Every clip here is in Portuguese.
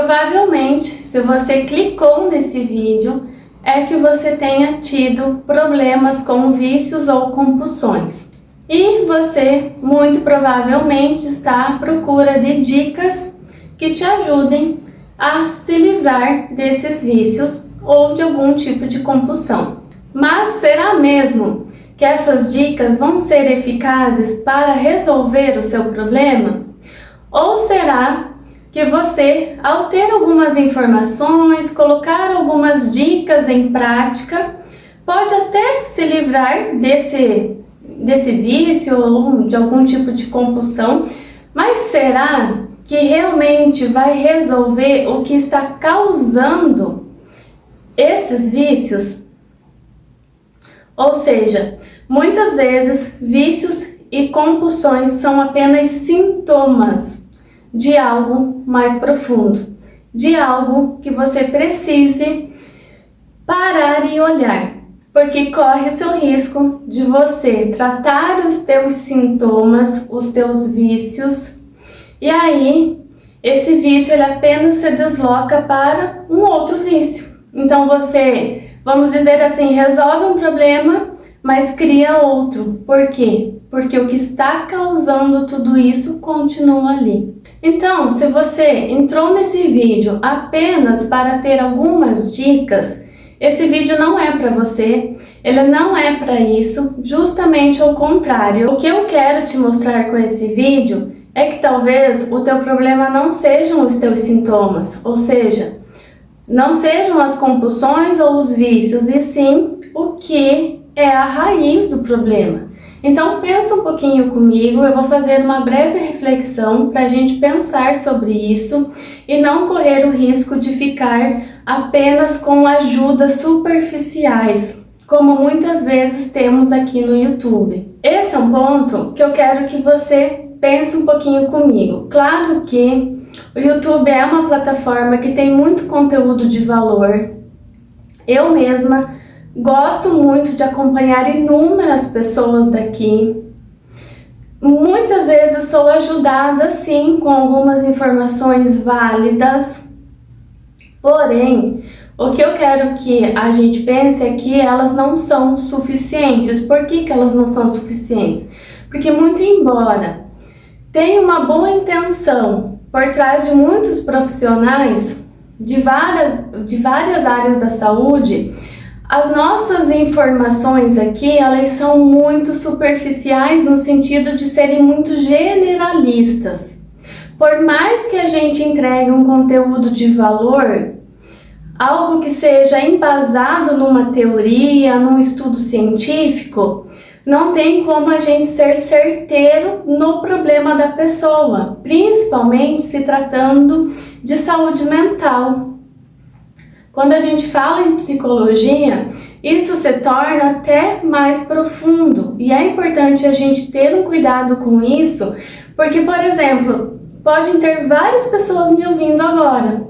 Provavelmente, se você clicou nesse vídeo, é que você tenha tido problemas com vícios ou compulsões. E você, muito provavelmente, está à procura de dicas que te ajudem a se livrar desses vícios ou de algum tipo de compulsão. Mas será mesmo que essas dicas vão ser eficazes para resolver o seu problema? Ou será que você, ao ter algumas informações, colocar algumas dicas em prática, pode até se livrar desse vício ou de algum tipo de compulsão, mas será que realmente vai resolver o que está causando esses vícios? Ou seja, muitas vezes vícios e compulsões são apenas sintomas de algo mais profundo, de algo que você precise parar e olhar, porque corre o seu risco de você tratar os teus sintomas, os teus vícios, e aí esse vício ele apenas se desloca para um outro vício. Então você, vamos dizer assim, resolve um problema, mas cria outro. Por quê? Porque o que está causando tudo isso continua ali. Então, se você entrou nesse vídeo apenas para ter algumas dicas, esse vídeo não é para você, ele não é para isso, justamente ao contrário. O que eu quero te mostrar com esse vídeo é que talvez o teu problema não sejam os teus sintomas, ou seja, não sejam as compulsões ou os vícios, e sim o que é a raiz do problema. Então pensa um pouquinho comigo, eu vou fazer uma breve reflexão para a gente pensar sobre isso e não correr o risco de ficar apenas com ajudas superficiais, como muitas vezes temos aqui no YouTube. Esse é um ponto que eu quero que você pense um pouquinho comigo. Claro que o YouTube é uma plataforma que tem muito conteúdo de valor. Eu mesma gosto muito de acompanhar inúmeras pessoas daqui. Muitas vezes sou ajudada sim com algumas informações válidas. Porém, o que eu quero que a gente pense é que elas não são suficientes. Por que elas não são suficientes? Porque muito embora tenha uma boa intenção por trás de muitos profissionais de várias áreas da saúde, as nossas informações aqui, elas são muito superficiais no sentido de serem muito generalistas. Por mais que a gente entregue um conteúdo de valor, algo que seja embasado numa teoria, num estudo científico, não tem como a gente ser certeiro no problema da pessoa, principalmente se tratando de saúde mental. Quando a gente fala em psicologia, isso se torna até mais profundo e é importante a gente ter um cuidado com isso, porque, por exemplo, podem ter várias pessoas me ouvindo agora,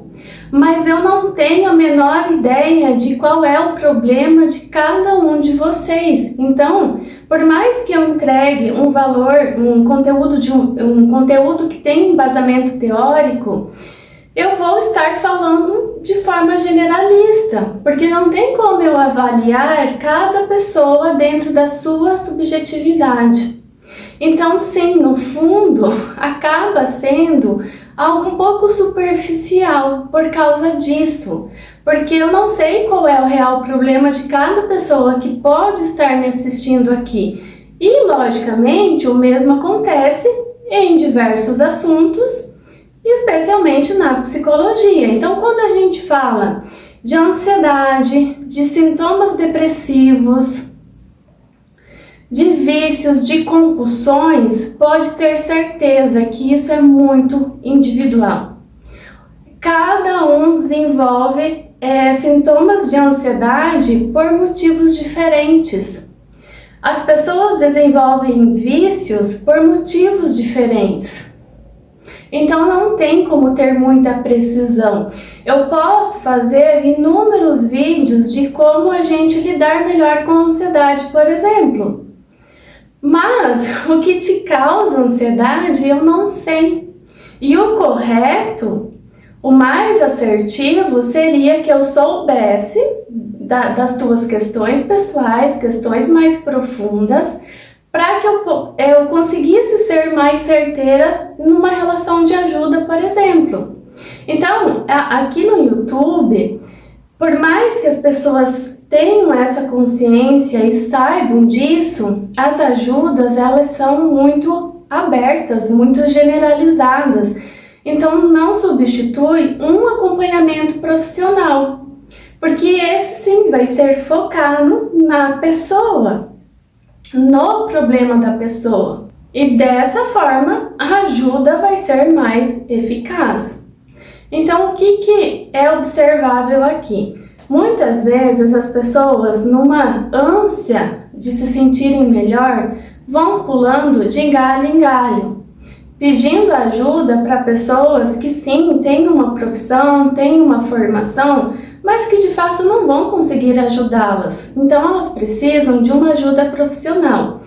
mas eu não tenho a menor ideia de qual é o problema de cada um de vocês. Então, por mais que eu entregue um valor, um conteúdo que tem embasamento teórico, eu vou estar falando de forma generalista, porque não tem como eu avaliar cada pessoa dentro da sua subjetividade. Então, sim, no fundo, acaba sendo algo um pouco superficial por causa disso, porque eu não sei qual é o real problema de cada pessoa que pode estar me assistindo aqui. E, logicamente, o mesmo acontece em diversos assuntos, especialmente na psicologia. Então, quando a gente fala de ansiedade, de sintomas depressivos, de vícios, de compulsões, pode ter certeza que isso é muito individual. Cada um desenvolve sintomas de ansiedade por motivos diferentes. As pessoas desenvolvem vícios por motivos diferentes. Então não tem como ter muita precisão. Eu posso fazer inúmeros vídeos de como a gente lidar melhor com a ansiedade, por exemplo. Mas o que te causa ansiedade eu não sei. E o correto O mais assertivo seria que eu soubesse das tuas questões pessoais, questões mais profundas, para que eu conseguisse ser mais certeira numa relação de ajuda, por exemplo. Então, aqui no YouTube, por mais que as pessoas tenham essa consciência e saibam disso, as ajudas elas são muito abertas, muito generalizadas. Então não substitui um acompanhamento profissional, porque esse sim vai ser focado na pessoa, no problema da pessoa. E dessa forma a ajuda vai ser mais eficaz. Então o que é observável aqui? Muitas vezes as pessoas, numa ânsia de se sentirem melhor, vão pulando de galho em galho, pedindo ajuda para pessoas que sim, têm uma profissão, têm uma formação, mas que de fato não vão conseguir ajudá-las. Então elas precisam de uma ajuda profissional.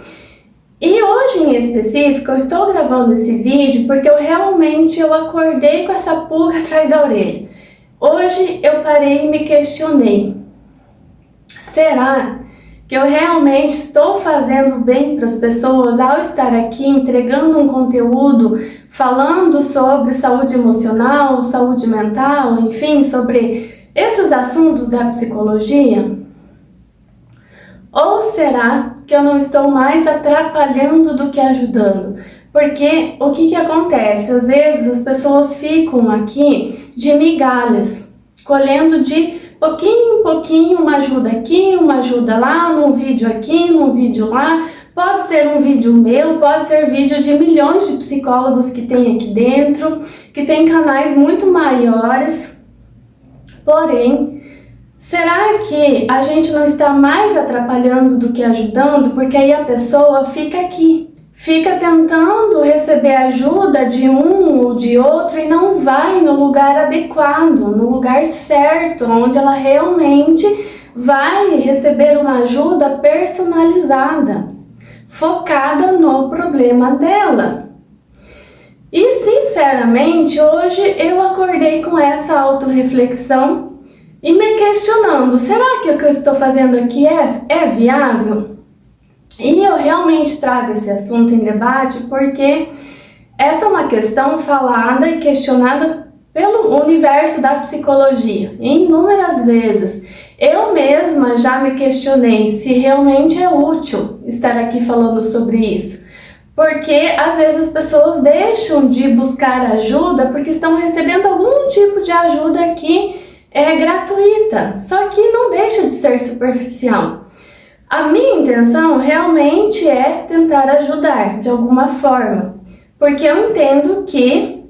E hoje em específico eu estou gravando esse vídeo porque eu acordei com essa pulga atrás da orelha. Hoje eu parei e me questionei. Será que eu realmente estou fazendo bem para as pessoas ao estar aqui entregando um conteúdo falando sobre saúde emocional, saúde mental, enfim, sobre esses assuntos da psicologia? Ou será que eu não estou mais atrapalhando do que ajudando? Porque o que acontece? Às vezes as pessoas ficam aqui de migalhas, colhendo de pouquinho em pouquinho, uma ajuda aqui, uma ajuda lá, num vídeo aqui, num vídeo lá. Pode ser um vídeo meu, pode ser vídeo de milhões de psicólogos que tem aqui dentro, que tem canais muito maiores. Porém, será que a gente não está mais atrapalhando do que ajudando? Porque aí a pessoa fica aqui, fica tentando receber ajuda de um ou de outro e não vai no lugar adequado, no lugar certo, onde ela realmente vai receber uma ajuda personalizada, focada no problema dela. E sinceramente, hoje eu acordei com essa autorreflexão e me questionando, será que o que eu estou fazendo aqui é viável? E eu realmente trago esse assunto em debate porque essa é uma questão falada e questionada pelo universo da psicologia inúmeras vezes. Eu mesma já me questionei se realmente é útil estar aqui falando sobre isso. Porque às vezes as pessoas deixam de buscar ajuda porque estão recebendo algum tipo de ajuda que é gratuita, só que não deixa de ser superficial. A minha intenção realmente é tentar ajudar de alguma forma, porque eu entendo que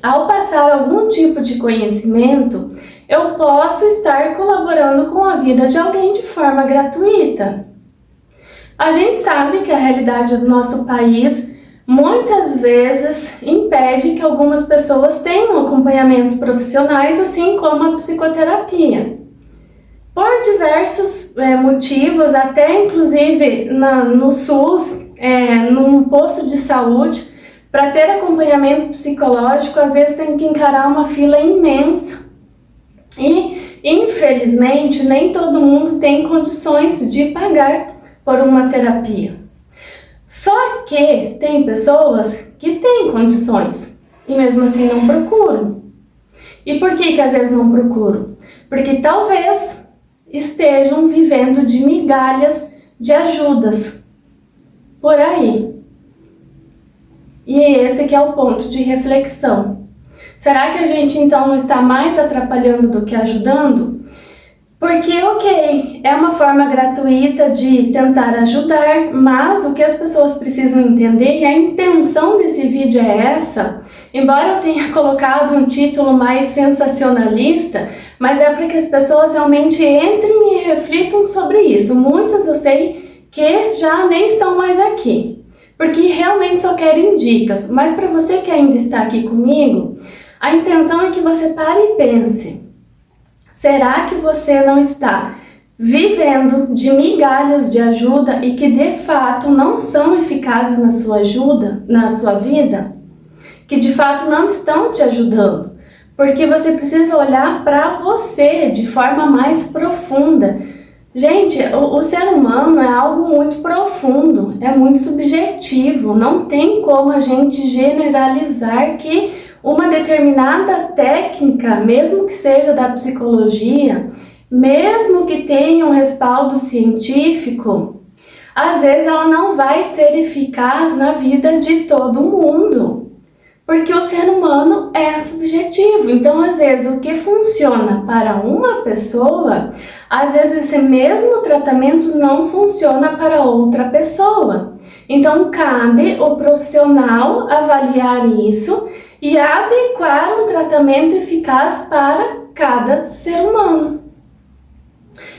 ao passar algum tipo de conhecimento, eu posso estar colaborando com a vida de alguém de forma gratuita. A gente sabe que a realidade do nosso país muitas vezes impede que algumas pessoas tenham acompanhamentos profissionais, assim como a psicoterapia. Por diversos motivos, até inclusive no SUS, num posto de saúde, para ter acompanhamento psicológico, às vezes tem que encarar uma fila imensa. E, infelizmente, nem todo mundo tem condições de pagar por uma terapia. Só que tem pessoas que têm condições e mesmo assim não procuram. E por que às vezes não procuram? Porque talvez estejam vivendo de migalhas de ajudas por aí. E esse que é o ponto de reflexão. Será que a gente então não está mais atrapalhando do que ajudando? Porque, ok, é uma forma gratuita de tentar ajudar, mas o que as pessoas precisam entender, e a intenção desse vídeo é essa, embora eu tenha colocado um título mais sensacionalista, mas é para que as pessoas realmente entrem e reflitam sobre isso. Muitas eu sei que já nem estão mais aqui, porque realmente só querem dicas, mas para você que ainda está aqui comigo, a intenção é que você pare e pense. Será que você não está vivendo de migalhas de ajuda e que de fato não são eficazes na sua ajuda, na sua vida? Que de fato não estão te ajudando? porque você precisa olhar para você de forma mais profunda. Gente, o ser humano é algo muito profundo, é muito subjetivo, não tem como a gente generalizar que uma determinada técnica, mesmo que seja da psicologia, mesmo que tenha um respaldo científico, às vezes ela não vai ser eficaz na vida de todo mundo. Porque o ser humano é subjetivo, então às vezes o que funciona para uma pessoa, às vezes esse mesmo tratamento não funciona para outra pessoa. Então cabe o profissional avaliar isso e adequar um tratamento eficaz para cada ser humano.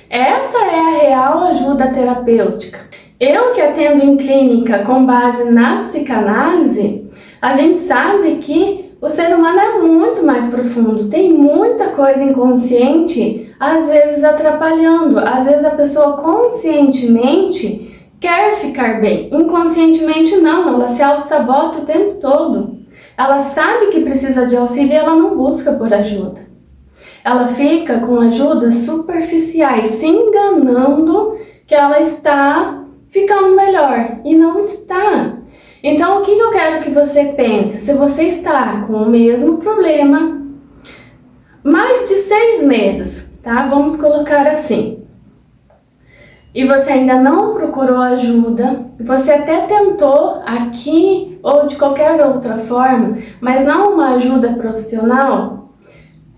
Essa é a real ajuda terapêutica. Eu que atendo em clínica com base na psicanálise, a gente sabe que o ser humano é muito mais profundo, tem muita coisa inconsciente, às vezes atrapalhando, às vezes a pessoa conscientemente quer ficar bem, inconscientemente não, ela se auto-sabota o tempo todo. Ela sabe que precisa de auxílio e ela não busca por ajuda. Ela fica com ajudas superficiais, se enganando que ela está ficando melhor e não está. Então, o que eu quero que você pense? Se você está com o mesmo problema, mais de 6 meses, tá? Vamos colocar assim. E você ainda não procurou ajuda, você até tentou aqui ou de qualquer outra forma, mas não uma ajuda profissional,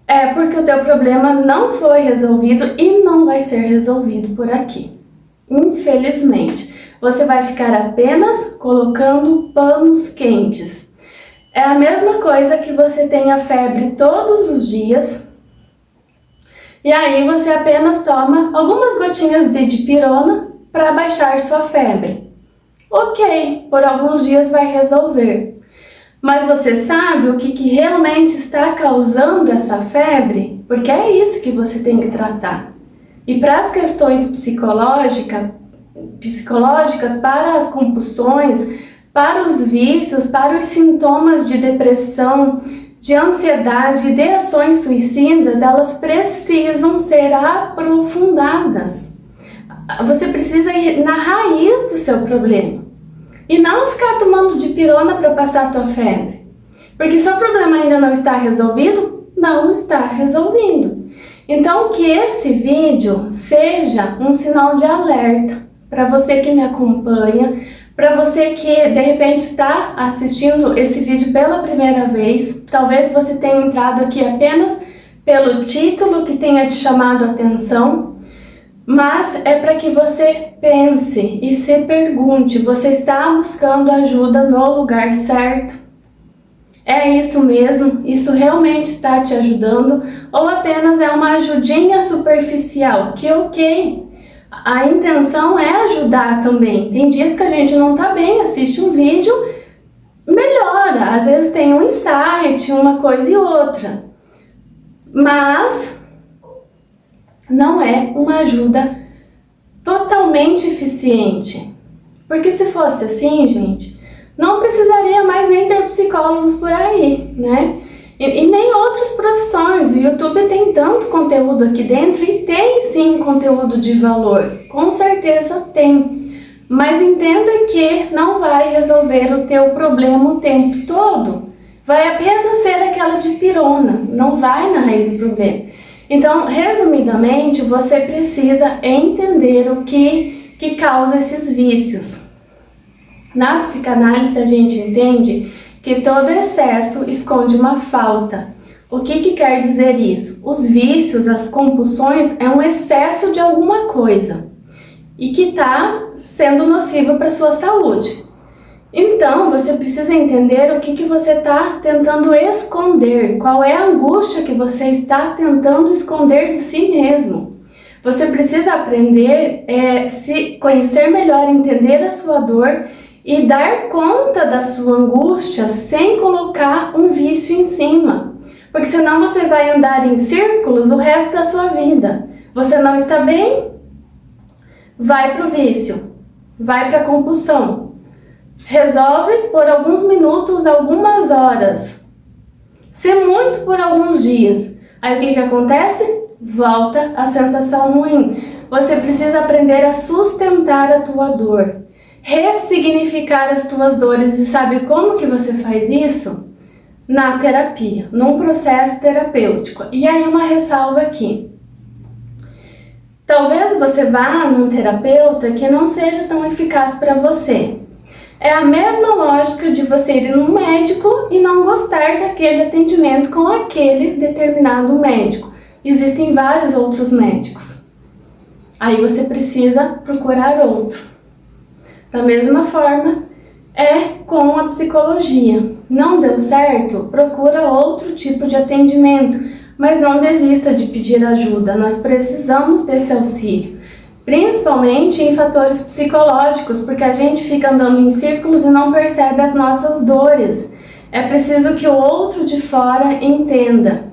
é porque o teu problema não foi resolvido e não vai ser resolvido por aqui. Infelizmente, você vai ficar apenas colocando panos quentes. É a mesma coisa que você tenha febre todos os dias e aí você apenas toma algumas gotinhas de dipirona para baixar sua febre. Ok, por alguns dias vai resolver. Mas você sabe o que realmente está causando essa febre? Porque é isso que você tem que tratar. E para as questões psicológicas, para as compulsões, para os vícios, para os sintomas de depressão, de ansiedade, de ações suicidas, elas precisam ser aprofundadas. Você precisa ir na raiz do seu problema e não ficar tomando dipirona para passar a tua febre. Porque se o problema ainda não está resolvido, não está resolvido. Então, que esse vídeo seja um sinal de alerta para você que me acompanha, para você que de repente está assistindo esse vídeo pela primeira vez. Talvez você tenha entrado aqui apenas pelo título que tenha te chamado a atenção, mas é para que você pense e se pergunte: você está buscando ajuda no lugar certo? É isso mesmo? Isso realmente está te ajudando? Ou apenas é uma ajudinha superficial? Que ok, a intenção é ajudar também. Tem dias que a gente não tá bem, assiste um vídeo, melhora. Às vezes tem um insight, uma coisa e outra. Mas não é uma ajuda totalmente eficiente. Porque se fosse assim, gente, não precisaria mais nem ter psicólogos por aí, né? E nem outras profissões. O YouTube tem tanto conteúdo aqui dentro e tem sim conteúdo de valor, com certeza tem. Mas entenda que não vai resolver o teu problema o tempo todo. Vai apenas ser aquela dipirona, não vai na raiz do problema. Então, resumidamente, você precisa entender o que causa esses vícios. Na psicanálise, a gente entende que todo excesso esconde uma falta. O que quer dizer isso? Os vícios, as compulsões, é um excesso de alguma coisa e que está sendo nocivo para a sua saúde. Então, você precisa entender o que você está tentando esconder, qual é a angústia que você está tentando esconder de si mesmo. Você precisa aprender, se conhecer melhor, entender a sua dor e dar conta da sua angústia sem colocar um vício em cima. Porque senão você vai andar em círculos o resto da sua vida. Você não está bem? Vai para o vício, vai para a compulsão. Resolve por alguns minutos, algumas horas. Se muito por alguns dias. Aí o que acontece? Volta a sensação ruim. Você precisa aprender a sustentar a tua dor, ressignificar as tuas dores. E sabe como que você faz isso? Na terapia, num processo terapêutico. E aí uma ressalva aqui. Talvez você vá num terapeuta que não seja tão eficaz para você. É a mesma lógica de você ir num médico e não gostar daquele atendimento com aquele determinado médico. Existem vários outros médicos. Aí você precisa procurar outro. Da mesma forma, é com a psicologia. Não deu certo? Procura outro tipo de atendimento, mas não desista de pedir ajuda. Nós precisamos desse auxílio, principalmente em fatores psicológicos, porque a gente fica andando em círculos e não percebe as nossas dores. É preciso que o outro de fora entenda.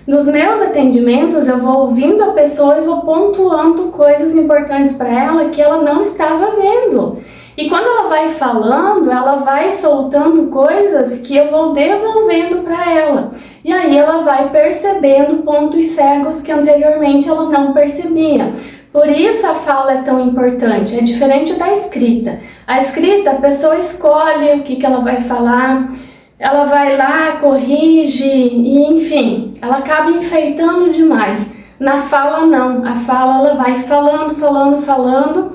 Nos meus atendimentos, eu vou ouvindo a pessoa e vou pontuando coisas importantes para ela que ela não estava vendo. E quando ela vai falando, ela vai soltando coisas que eu vou devolvendo para ela. E aí ela vai percebendo pontos cegos que anteriormente ela não percebia. Por isso a fala é tão importante, é diferente da escrita. A escrita, a pessoa escolhe o que ela vai falar, ela vai lá, corrige, e enfim, ela acaba enfeitando demais. Na fala não, a fala ela vai falando,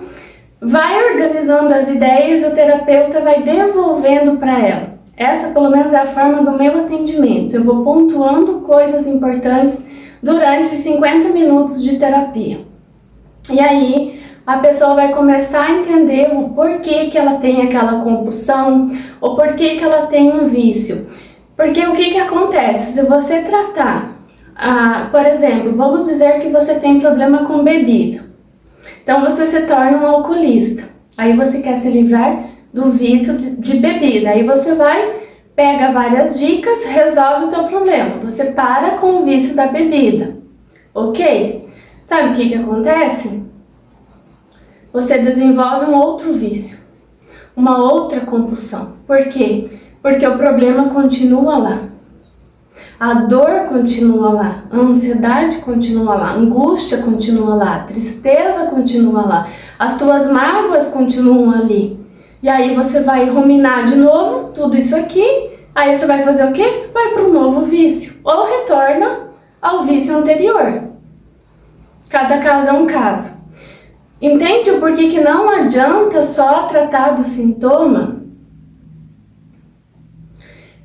vai organizando as ideias e o terapeuta vai devolvendo para ela. Essa pelo menos é a forma do meu atendimento. Eu vou pontuando coisas importantes durante os 50 minutos de terapia. E aí a pessoa vai começar a entender o porquê que ela tem aquela compulsão, o porquê que ela tem um vício. Porque o que acontece? Se você tratar, por exemplo, vamos dizer que você tem problema com bebida. Então você se torna um alcoolista. Aí você quer se livrar do vício de bebida. Aí você vai, pega várias dicas, resolve o teu problema. Você para com o vício da bebida. Ok? Sabe o que acontece? Você desenvolve um outro vício, uma outra compulsão. Por quê? Porque o problema continua lá. A dor continua lá, a ansiedade continua lá, a angústia continua lá, a tristeza continua lá, as tuas mágoas continuam ali. E aí você vai ruminar de novo tudo isso aqui, aí você vai fazer o quê? Vai para um novo vício, ou retorna ao vício anterior. Cada caso é um caso. Entende o porquê que não adianta só tratar do sintoma?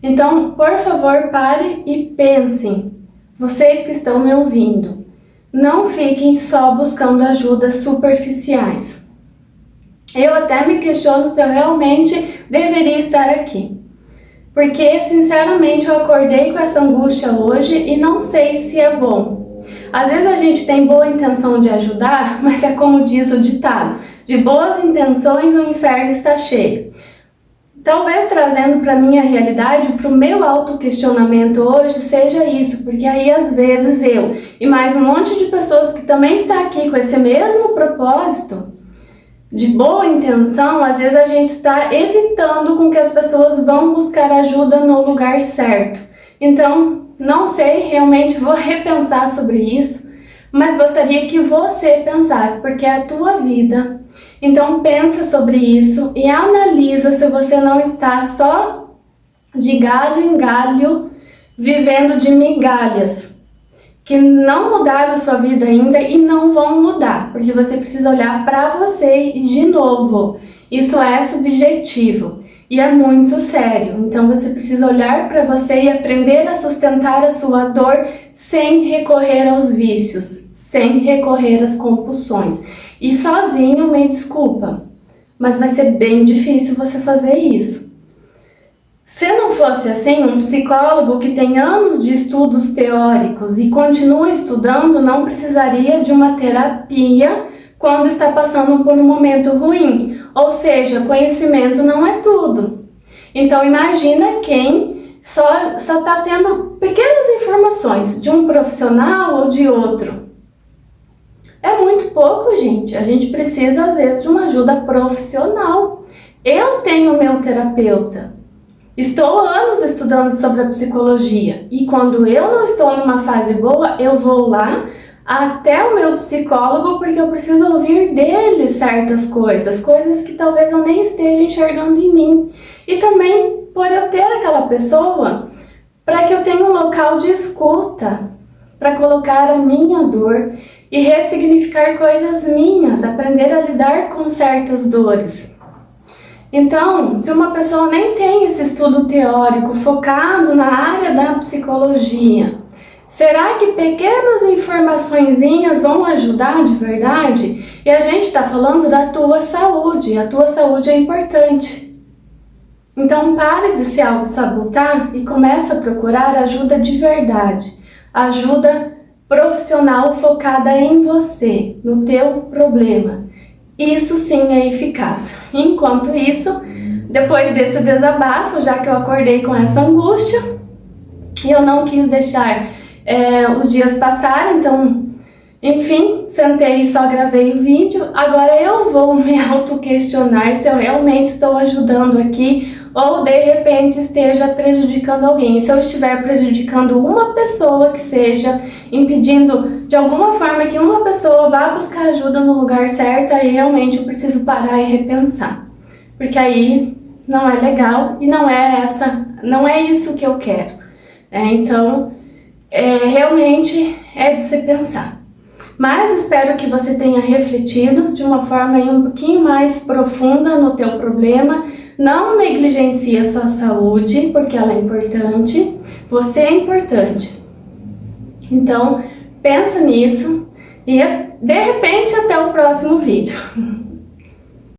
Então, por favor, pare e pensem. Vocês que estão me ouvindo, não fiquem só buscando ajudas superficiais. Eu até me questiono se eu realmente deveria estar aqui. Porque, sinceramente, eu acordei com essa angústia hoje e não sei se é bom. Às vezes a gente tem boa intenção de ajudar, mas é como diz o ditado, de boas intenções o inferno está cheio. Talvez trazendo para a minha realidade, para o meu autoquestionamento hoje, seja isso, porque aí às vezes eu e mais um monte de pessoas que também está aqui com esse mesmo propósito, de boa intenção, às vezes a gente está evitando com que as pessoas vão buscar ajuda no lugar certo. Então, não sei, realmente vou repensar sobre isso, mas gostaria que você pensasse, porque é a tua vida. Então pensa sobre isso e analisa se você não está só de galho em galho, vivendo de migalhas, que não mudaram a sua vida ainda e não vão mudar, porque você precisa olhar para você e de novo, isso é subjetivo. E é muito sério, então você precisa olhar para você e aprender a sustentar a sua dor sem recorrer aos vícios, sem recorrer às compulsões. E sozinho, me desculpa, mas vai ser bem difícil você fazer isso. Se não fosse assim, um psicólogo que tem anos de estudos teóricos e continua estudando não precisaria de uma terapia quando está passando por um momento ruim. Ou seja, conhecimento não é tudo. Então imagina quem só está tendo pequenas informações de um profissional ou de outro. É muito pouco, gente. A gente precisa às vezes de uma ajuda profissional. Eu tenho meu terapeuta. Estou há anos estudando sobre a psicologia e quando eu não estou numa fase boa, eu vou lá até o meu psicólogo porque eu preciso ouvir dele certas coisas, coisas que talvez eu nem esteja enxergando em mim. E também por eu ter aquela pessoa para que eu tenha um local de escuta, para colocar a minha dor e ressignificar coisas minhas, aprender a lidar com certas dores. Então, se uma pessoa nem tem esse estudo teórico focado na área da psicologia, será que pequenas informaçõezinhas vão ajudar de verdade? E a gente está falando da tua saúde, a tua saúde é importante. Então pare de se auto-sabotar e comece a procurar ajuda de verdade, ajuda profissional focada em você, no teu problema. Isso sim é eficaz. Enquanto isso, depois desse desabafo, já que eu acordei com essa angústia, e eu não quis deixar os dias passarem, então, enfim, sentei e só gravei o vídeo. Agora eu vou me auto-questionar se eu realmente estou ajudando aqui ou de repente esteja prejudicando alguém. Se eu estiver prejudicando uma pessoa que seja, impedindo de alguma forma que uma pessoa vá buscar ajuda no lugar certo, aí realmente eu preciso parar e repensar. Porque aí não é legal e não é isso que eu quero. Então, realmente é de se pensar. Mas espero que você tenha refletido de uma forma um pouquinho mais profunda no teu problema. Não negligencie a sua saúde, porque ela é importante. Você é importante. Então, pensa nisso e de repente até o próximo vídeo.